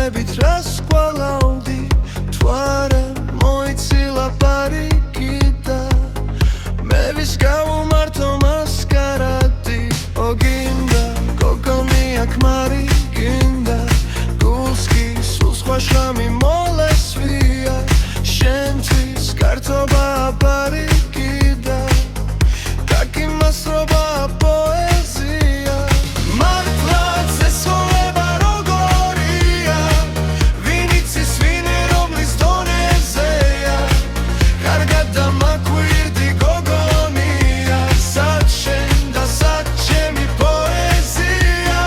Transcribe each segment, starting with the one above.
მოგონებით რას გვალავდი თუ არა მოიცილა პარიკიდა მე ვის გავუმართო მასკარადი გინდა გოგონია ქმარი გინდა გულს კი სულ სხვა შამი მოლესვია შენთვის გართობა პარიკიდა კაკი მასრობა პოეზია მართლაც ეს ცხოვრება როგორია ვინ იცის ვინი რომლის დონეზეა კარგად დამაკვირდი გოგონია სად შენ და სად ჩემი პოეზია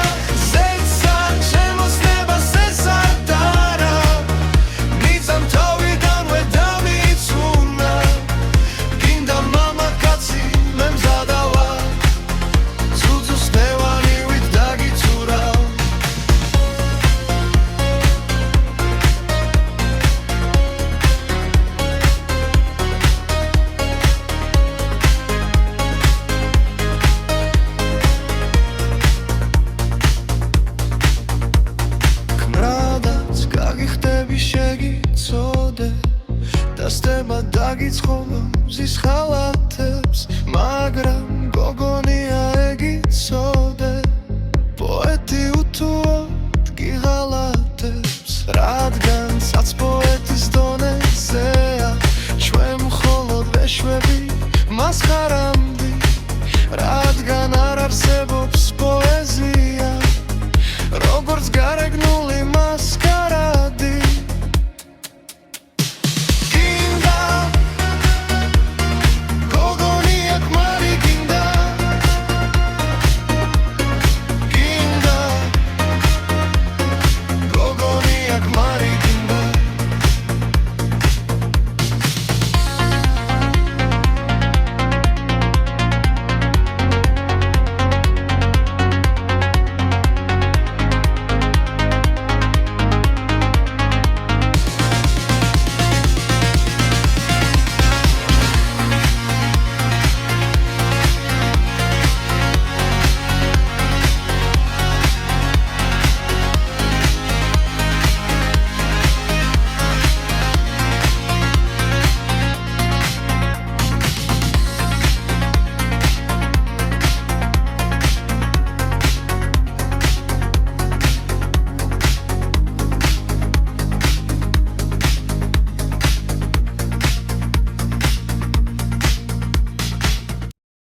ზეცა შემოსნებას ეს არ დარა მიწამ თავიდანვე დამიცუნა გინდა მამაკაცი მე მზადა ვარ ძუძუს ნევანივით დაგიცურავ ქმრადაც გაგიხდები შეგიცოდე დასტება დაგიცხობა მზის ხალათებს მაგრამ გოგონია ეგიცოდე პოეტი უთუოდ გიღალატებს რადგან საც პოეტის დონეზეა ჩვენ მხოლოდ ვეშვები მასხარამდი რადგან არ არსებობს პოეზია როგორც გარეგნული მასკა